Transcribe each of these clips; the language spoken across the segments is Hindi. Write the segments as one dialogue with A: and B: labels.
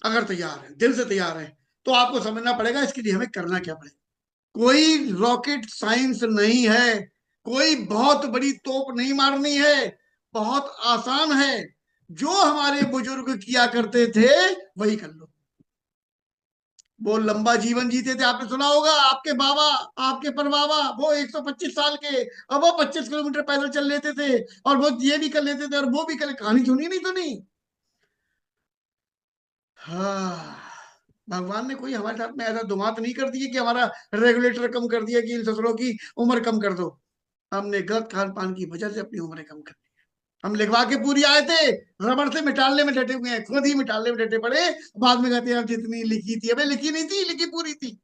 A: अगर तैयार है, दिल से तैयार है, तो आपको समझना पड़ेगा इसके लिए हमें करना क्या पड़ेगा। कोई रॉकेट साइंस नहीं है, कोई बहुत बड़ी तोप नहीं मारनी है, बहुत आसान है। जो हमारे बुजुर्ग किया करते थे वही कर लो। वो लंबा जीवन जीते थे, आपने सुना होगा, आपके बाबा, आपके परबाबा, वो 125 साल के, अब वो 25 किलोमीटर पैदल चल लेते थे, और वो ये भी कर लेते थे और वो भी कर, कहानी सुनी नहीं सुनी? हाँ, भगवान ने कोई हमारे साथ में ऐसा दुमात नहीं कर दिया कि हमारा रेगुलेटर कम कर दिया कि इन ससुरों की उम्र कम कर दो। हमने गलत खान पान की वजह से अपनी उम्र कम कर दी। हम लिखवा के पूरी आए थे, रबड़ से मिटाने में डटे हुए हैं, खुद ही मिटाने में डटे पड़े। बाद में कहते हैं अब जितनी लिखी थी, अबे लिखी नहीं थी, लिखी पूरी थी।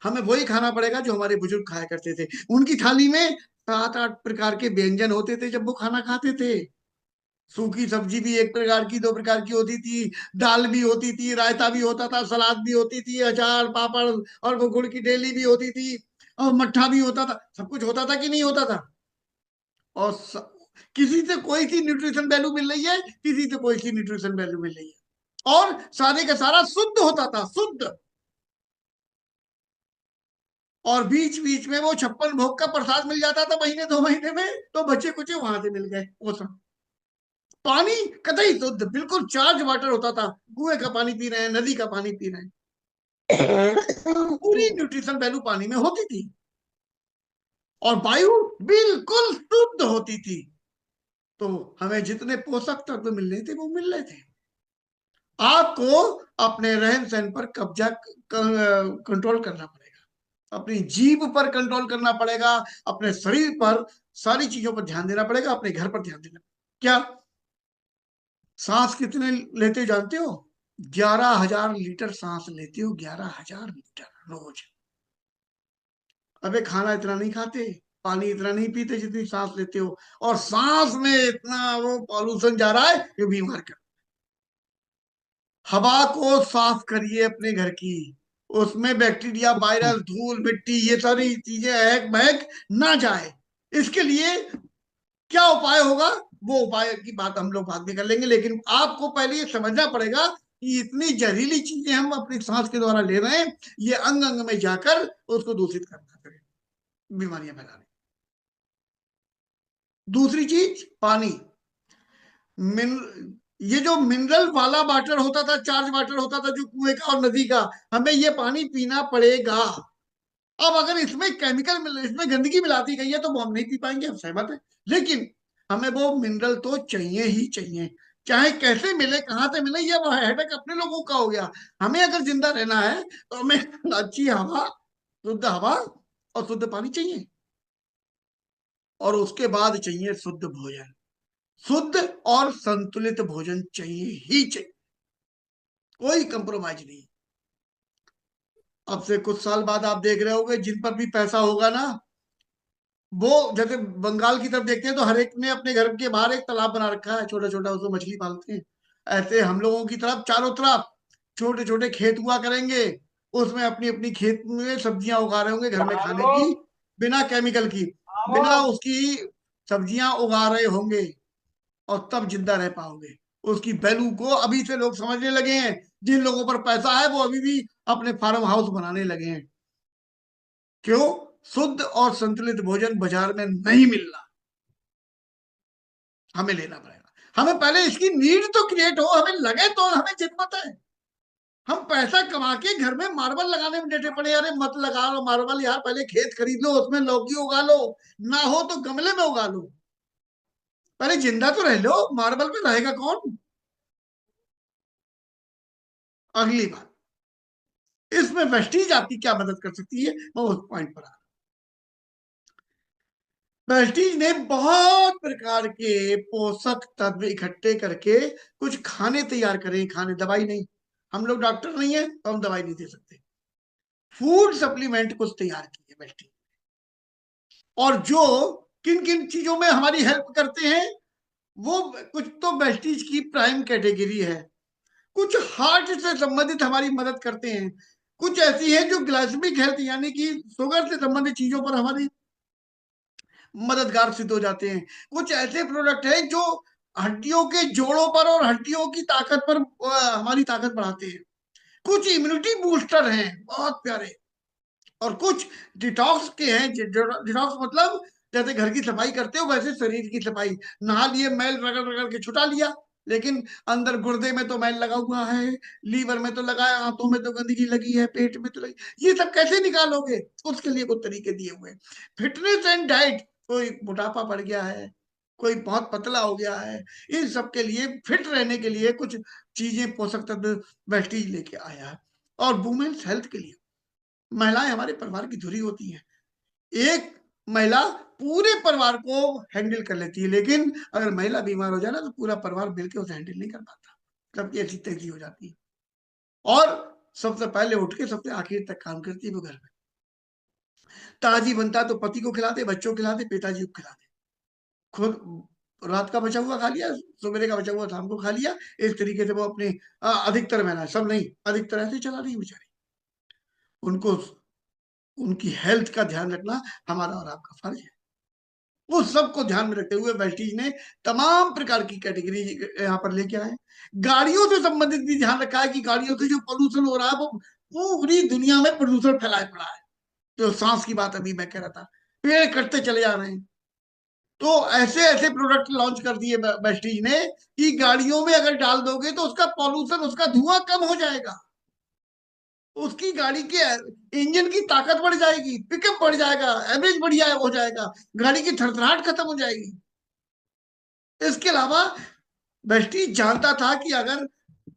A: हमें वही खाना पड़ेगा जो हमारे बुजुर्ग खाया करते थे। उनकी थाली में 7-8 प्रकार के व्यंजन होते थे जब वो खाना खाते थे। सूखी सब्जी भी एक प्रकार की, 2 प्रकार की होती थी, दाल भी होती थी, रायता भी होता था, सलाद भी होती थी, अचार, पापड़, और वो गुड़ की डेली भी होती थी, और मट्ठा भी होता था। सब कुछ होता था कि नहीं होता था? और किसी से कोई सी न्यूट्रिशन वैल्यू मिल रही है, किसी से कोई सी न्यूट्रिशन वैल्यू मिल रही है, और सारे का सारा शुद्ध होता था, शुद्ध। और बीच बीच में वो 56 भोग का प्रसाद मिल जाता था महीने 2 महीने में, तो बच्चे कुछ वहां से मिल गए वो सब। पानी कतई शुद्ध, बिल्कुल चार्ज वाटर होता था। कुएं का पानी पी रहे हैं, नदी का पानी पी रहे हैं, पूरी न्यूट्रिशन वैल्यू पानी में होती थी। और वायु बिल्कुल शुद्ध होती थी। तो हमें जितने पोषक तत्व मिल रहे थे वो मिल रहे थे। आपको अपने रहन सहन पर कब्जा कंट्रोल करना पड़ेगा, अपनी जीभ पर कंट्रोल करना पड़ेगा, अपने शरीर पर, सारी चीजों पर ध्यान देना पड़ेगा, अपने घर पर ध्यान देना। क्या सांस कितने लेते हो जानते हो? 11,000 लीटर सांस लेते हो, 11,000 लीटर रोज। अबे खाना इतना नहीं खाते, पानी इतना नहीं पीते जितनी सांस लेते हो, और सांस में इतना वो पॉल्यूशन जा रहा है कि बीमार कर। हवा को साफ करिए अपने घर की, उसमें बैक्टीरिया, वायरस, धूल, मिट्टी, ये सारी चीजें महक महक ना जाए। इसके लिए क्या उपाय होगा, वो उपाय की बात हम लोग बाद में कर लेंगे, लेकिन आपको पहले ये समझना पड़ेगा कि इतनी जहरीली चीजें हम अपनी सांस के द्वारा ले रहे हैं, ये अंग अंग में जाकर उसको दूषित करना करें, बीमारियां फैला रहे। दूसरी चीज पानी। मिन ये जो मिनरल वाला वाटर होता था, चार्ज वाटर होता था जो कुएं का और नदी का, हमें ये पानी पीना पड़ेगा। अब अगर इसमें केमिकल मिल, इसमें गंदगी मिलाती गई है तो वो हम नहीं पी पाएंगे, हम सहमत है। लेकिन हमें वो मिनरल तो चाहिए ही चाहिए, चाहे कैसे मिले, कहाँ से मिले, ये हेडेक अपने लोगों का हो गया। हमें अगर जिंदा रहना है तो हमें अच्छी हवा, शुद्ध हवा और शुद्ध पानी चाहिए, और उसके बाद चाहिए शुद्ध भोजन। शुद्ध और संतुलित भोजन चाहिए ही चाहिए, कोई कंप्रोमाइज नहीं। अब से कुछ साल बाद आप देख रहे होगे, जिन पर भी पैसा होगा ना, वो जैसे बंगाल की तरफ देखते हैं तो हर एक ने अपने घर के बाहर एक तालाब बना रखा है, छोटा छोटा, उसमें मछली पालते हैं। ऐसे हम लोगों की तरफ चारों तरफ छोटे छोटे खेत हुआ करेंगे, उसमें अपनी अपनी खेत में सब्जियां उगा रहे होंगे घर में खाने
B: बाबू,
A: की, बिना केमिकल की,
B: बाबू।
A: बिना उसकी सब्जियां उगा रहे होंगे, और तब जिंदा रह पाओगे। उसकी वैल्यू को अभी से लोग समझने लगे हैं। जिन लोगों पर पैसा है वो अभी भी अपने फार्म हाउस बनाने लगे हैं। क्यों? शुद्ध और संतुलित भोजन बाजार में नहीं मिल रहा, हमें लेना पड़ेगा। हमें पहले इसकी नीड तो क्रिएट हो, हमें लगे तो हमें जरूरत है। हम पैसा कमा के घर में मार्बल लगाने में डटे पड़े, अरे मत लगा लो मार्बल यार, पहले खेत खरीद लो, उसमें लौकी उगा लो, ना हो तो गमले में उगा लो। पहले जिंदा तो रह लो, मार्बल में रहेगा कौन? अगली बात, इसमें वेस्टीज आपकी क्या मदद कर सकती है, मैं उस पॉइंट पर आ। वेस्टीज ने बहुत प्रकार के पोषक तत्व इकट्ठे करके कुछ खाने तैयार करे, खाने, दवाई नहीं। हम लोग डॉक्टर नहीं है तो हम दवाई नहीं दे सकते। फूड सप्लीमेंट कुछ तैयार किए वेस्टीज, और जो किन किन चीजों में हमारी हेल्प करते हैं, वो कुछ तो वेस्टीज की प्राइम कैटेगरी है। कुछ हार्ट से संबंधित हमारी मदद करते हैं, कुछ ऐसी है जो ग्लाइसेमिक हेल्थ यानी कि शुगर से संबंधित चीजों पर हमारी मददगार सिद्ध हो जाते हैं। कुछ ऐसे प्रोडक्ट हैं जो हड्डियों के जोड़ों पर और हड्डियों की ताकत पर हमारी ताकत बढ़ाते हैं। कुछ इम्यूनिटी बूस्टर हैं बहुत प्यारे, और कुछ डिटॉक्स के हैं। डिटॉक्स मतलब जैसे घर की सफाई करते हो वैसे शरीर की सफाई। नहा लिए, मैल रगड़ रगड़ के छुटा लिया, लेकिन अंदर गुर्दे में तो मैल लगा हुआ है, लीवर में तो लगा है, हाथों में तो गंदगी लगी है, पेट में तो लगी, ये सब कैसे निकालोगे? उसके लिए कुछ तरीके दिए हुए हैं। फिटनेस एंड डाइट, कोई मोटापा बढ़ गया है, कोई बहुत पतला हो गया है, इन सब के लिए, फिट रहने के लिए कुछ चीजें, पोषक तत्व वेस्टीज लेके आया है। और वुमेन्स हेल्थ के लिए, महिलाएं हमारे परिवार की धुरी होती हैं। एक महिला पूरे परिवार को हैंडल कर लेती है, लेकिन अगर महिला बीमार हो जाए ना तो पूरा परिवार मिलकर उसे हैंडल नहीं कर पाता, सबकी ऐसी तैसी हो जाती है। और सबसे पहले उठ के सबसे आखिर तक काम करती है वो घर में। ताजी बनता तो पति को खिलाते, बच्चों को खिलाते, पिताजी को खिलाते, खुद रात का बचा हुआ खा लिया, सवेरे का बचा हुआ शाम को खा लिया। इस तरीके से वो अपने अधिकतर महिलाएं, सब नहीं, अधिकतर ऐसे चला रही बेचारी। उनको, उनकी हेल्थ का ध्यान रखना हमारा और आपका फर्ज है। वो सबको ध्यान में रखते हुए वेस्टीज ने तमाम प्रकार की कैटेगरी यहाँ पर लेके आए। गाड़ियों से संबंधित भी ध्यान रखा है कि गाड़ियों से जो पोल्यूशन हो रहा है वो पूरी दुनिया में प्रदूषण फैलाए पड़ा है। जो सांस की बात अभी मैं कह रहा था, पेड़ कटते चले जा रहे हैं। तो ऐसे ऐसे प्रोडक्ट लॉन्च कर दिए वेस्टीज ने कि गाड़ियों में अगर डाल दोगे तो उसका पॉल्यूशन, उसका धुआं कम हो जाएगा, उसकी गाड़ी के इंजन की ताकत बढ़ जाएगी, पिकअप बढ़ जाएगा, एवरेज बढ़िया हो जाएगा, गाड़ी की थरथराहट खत्म हो जाएगी। इसके अलावा वेस्टीज जानता था कि अगर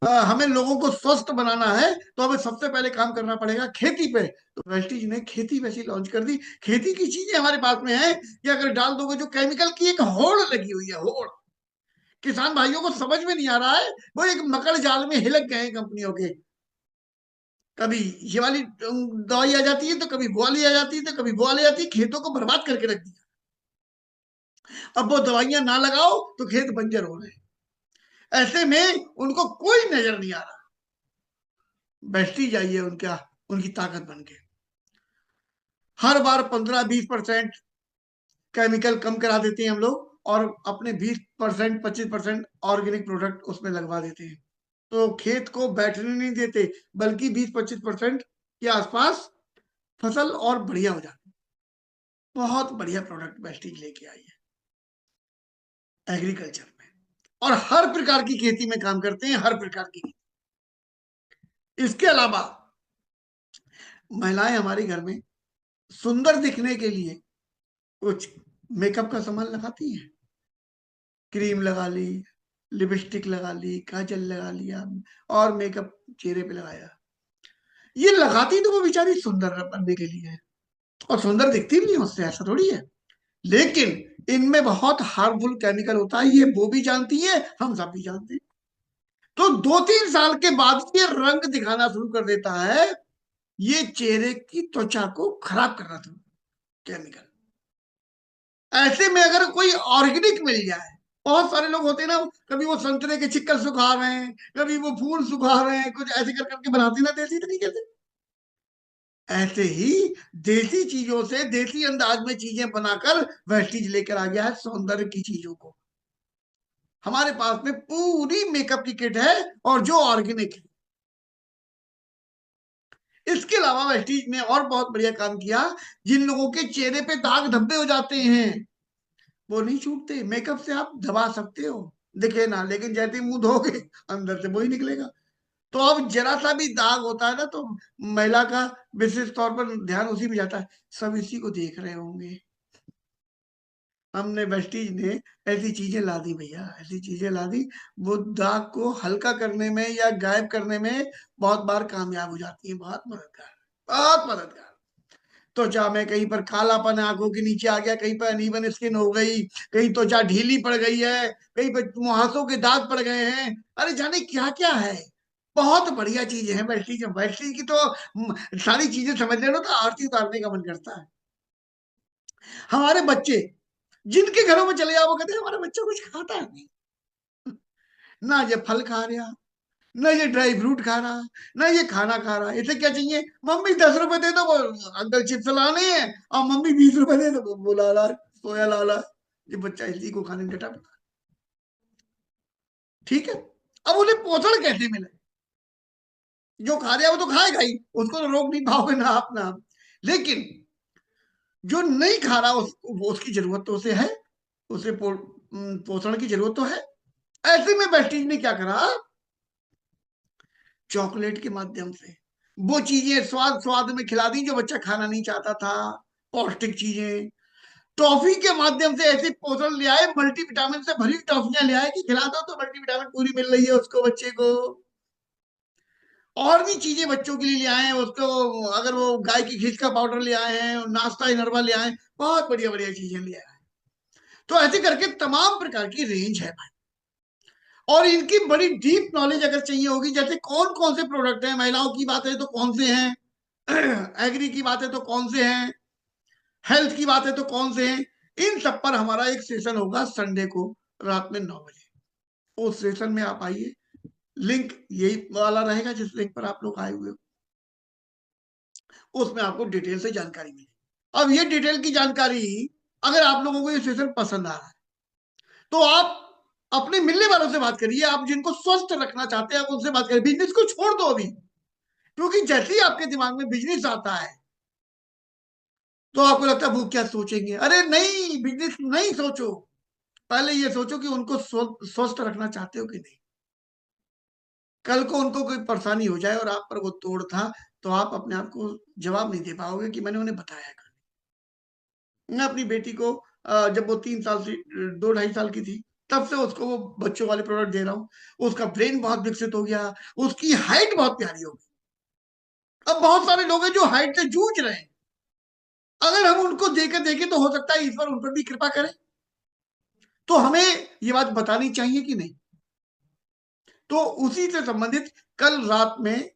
A: हमें लोगों को स्वस्थ बनाना है तो हमें सबसे पहले काम करना पड़ेगा खेती पे। तो वेस्टीज ने खेती वैसी लॉन्च कर दी। खेती की चीजें हमारे पास में है कि अगर डाल दोगे, जो केमिकल की एक होड़ लगी हुई है, होड़, किसान भाइयों को समझ में नहीं आ रहा है, वो एक मकड़ जाल में हिलक गए हैं कंपनियों के। कभी ये वाली दवाई आ जाती है तो कभी वो वाली आ जाती है तो कभी वो वाली आ जाती है, खेतों को बर्बाद करके रख दिया। अब वो दवाइयां ना लगाओ तो खेत बंजर हो रहे हैं। ऐसे में उनको कोई नजर नहीं आ रहा। बैठती जाइए उनका, उनकी ताकत बन के हर बार 15-20% केमिकल कम करा देते हैं हम लोग, और अपने 20%, 25% ऑर्गेनिक प्रोडक्ट उसमें लगवा देते हैं। तो खेत को बैठने नहीं देते, बल्कि 20-25% के आसपास फसल और बढ़िया हो जाती है। बहुत बढ़िया प्रोडक्ट वेस्टीज लेके आई है एग्रीकल्चर में, और हर प्रकार की खेती में काम करते हैं, हर प्रकार की। इसके अलावा महिलाएं हमारे घर में सुंदर दिखने के लिए कुछ मेकअप का सामान लगाती हैं। क्रीम लगा ली, लिपस्टिक लगा ली, काजल लगा लिया, और मेकअप चेहरे पे लगाया। ये लगाती तो वो बेचारी सुंदर बनने के लिए है, और सुंदर दिखती भी नहीं उससे, ऐसा थोड़ी है। लेकिन इनमें बहुत हार्मफुल केमिकल होता है, ये वो भी जानती है, हम सब भी जानते हैं। तो 2-3 साल के बाद ये रंग दिखाना शुरू कर देता है, ये चेहरे की त्वचा को खराब करना शुरू, केमिकल। ऐसे में अगर कोई ऑर्गेनिक मिल जाए, बहुत सारे लोग होते हैं ना, कभी वो संतरे के छिक्कर सुखा रहे हैं, कभी वो फूल सुखा रहे हैं, कुछ ऐसे कर करके बनाते ना देसी तरीके से। ऐसे ही देसी चीजों से, देसी अंदाज में चीजें बनाकर वेस्टीज लेकर आ गया है सौंदर्य की चीजों को। हमारे पास में पूरी मेकअप की किट है, और जो ऑर्गेनिक है। इसके अलावा वेस्टीज ने और बहुत बढ़िया काम किया। जिन लोगों के चेहरे पे दाग धब्बे हो जाते हैं वो नहीं छूटते, मेकअप से आप दबा सकते हो, दिखे ना, लेकिन जैसे ही मुंह धोगे अंदर से वही निकलेगा। तो अब जरा सा भी दाग होता है ना तो महिला का विशेष तौर पर ध्यान उसी में जाता है, सब इसी को देख रहे होंगे। हमने वेस्टीज ने ऐसी चीजें ला दी भैया, ऐसी चीजें ला दी, वो दाग को हल्का करने में या गायब करने में बहुत बार कामयाब हो जाती है। बहुत मददगार, बहुत मददगार। त्वचा में कहीं पर कालापन आंखों के नीचे आ गया, कहीं पर अनइवन स्किन हो गई, कहीं त्वचा ढीली पड़ गई है, कहीं पर मुहासों के दाग पड़ गए हैं, अरे जाने क्या क्या है। बहुत बढ़िया चीजें हैं वेस्टीज। वेस्टीज की तो सारी चीजें समझ ले लो तो आरती उतारने का मन करता है। हमारे बच्चे जिनके घरों में चले जाओ, वो कहते हैं हमारा बच्चा कुछ खाता नहीं, ना ये फल खा रहा, ना ये ड्राई फ्रूट खा रहा, ना ये खाना खा रहा, इसे क्या चाहिए, मम्मी 10 रुपए दे दो, वो अंकल चिप्स लाने हैं, और मम्मी 20 रुपए दे दो, वो लाला सोया लाला। ये बच्चा इसी को खाने में डटा पड़ा। ठीक है, अब उन्हें पोषण कैसे मिले? जो खा रहा है वो तो खाएगा ही, उसको तो रोक नहीं पाओगे ना आप ना। लेकिन जो नहीं खा रहा वो उसकी जरूरत तो उसे है, उसे पोषण की जरूरत तो है। ऐसे में वेस्टीज ने क्या करा, चॉकलेट के माध्यम से वो चीजें स्वाद स्वाद में खिला दी जो बच्चा खाना नहीं चाहता था, पौष्टिक चीजें। टॉफी के माध्यम से ऐसे पोषण ले आए, मल्टीविटामिन से भरी टॉफियां ले आए कि खिला दो तो मल्टीविटामिन पूरी मिल रही है उसको, बच्चे को। और भी चीजें बच्चों के लिए ले आए हैं उसको, अगर वो गाय की घीस का पाउडर ले आए हैं, नाश्ता इनरवा ले आए, बहुत बढ़िया बढ़िया चीजें ले आए। तो ऐसे करके तमाम प्रकार की रेंज है भाई। और इनकी बड़ी डीप नॉलेज अगर चाहिए होगी, जैसे कौन कौन से प्रोडक्ट हैं, महिलाओं की बात है तो कौन से हैं, एग्री की बात है तो कौन से हैं, हेल्थ की बात है तो कौन से हैं, इन सब पर हमारा एक सेशन होगा संडे को रात में 9 बजे। उस सेशन में आप आइए, लिंक यही वाला रहेगा जिस लिंक पर आप लोग आए हुए हो, उसमें आपको डिटेल से जानकारी मिलेगी। अब ये डिटेल की जानकारी, अगर आप लोगों को ये सेशन पसंद आ रहा है तो आप अपने मिलने वालों से बात करिए, आप जिनको स्वस्थ रखना चाहते हैं आप उनसे बात करिए। बिजनेस को छोड़ दो अभी, क्योंकि जैसे ही आपके दिमाग में बिजनेस आता है तो आपको लगता है वो क्या सोचेंगे। अरे नहीं, बिजनेस नहीं सोचो, पहले ये सोचो कि उनको स्वस्थ रखना चाहते हो कि नहीं। कल को उनको कोई परेशानी हो जाए और आप पर वो तोड़ था, तो आप अपने आप को जवाब नहीं दे पाओगे कि मैंने उन्हें बताया था। मैं अपनी बेटी को जब वो 3 साल से 2 ढाई साल की थी, तब से उसको वो बच्चों वाले प्रोडक्ट दे रहा हूँ। उसका ब्रेन बहुत विकसित हो गया, उसकी हाइट बहुत प्यारी हो गई। अब बहुत सारे लोग हैं जो हाइट से जूझ रहे हैं, अगर हम उनको देकर देखें तो हो सकता है ईश्वर उन पर भी कृपा करे। तो हमें ये बात बतानी चाहिए कि नहीं। तो उसी से संबंधित कल रात में,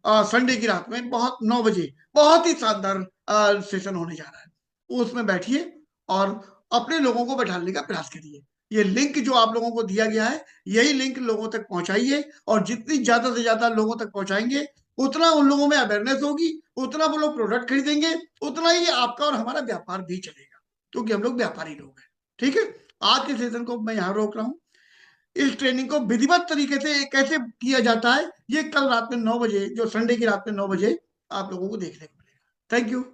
A: संडे की रात में, बहुत 9 बजे बहुत ही शानदार सेशन होने जा रहा है। उसमें बैठिए और अपने लोगों को बैठाने का प्रयास करिए। ये लिंक जो आप लोगों को दिया गया है, यही लिंक लोगों तक पहुंचाइए, और जितनी ज्यादा से ज्यादा लोगों तक पहुंचाएंगे उतना उन लोगों में अवेयरनेस होगी, उतना वो लोग प्रोडक्ट खरीदेंगे, उतना ही आपका और हमारा व्यापार भी चलेगा, क्योंकि हम लोग व्यापारी लोग हैं। ठीक है, आज के सेशन को मैं यहाँ रोक रहा हूँ। इस ट्रेनिंग को विधिवत तरीके से कैसे किया जाता है, ये कल रात में 9 बजे, जो संडे की रात में 9 बजे आप लोगों को देखने को मिलेगा। Thank you.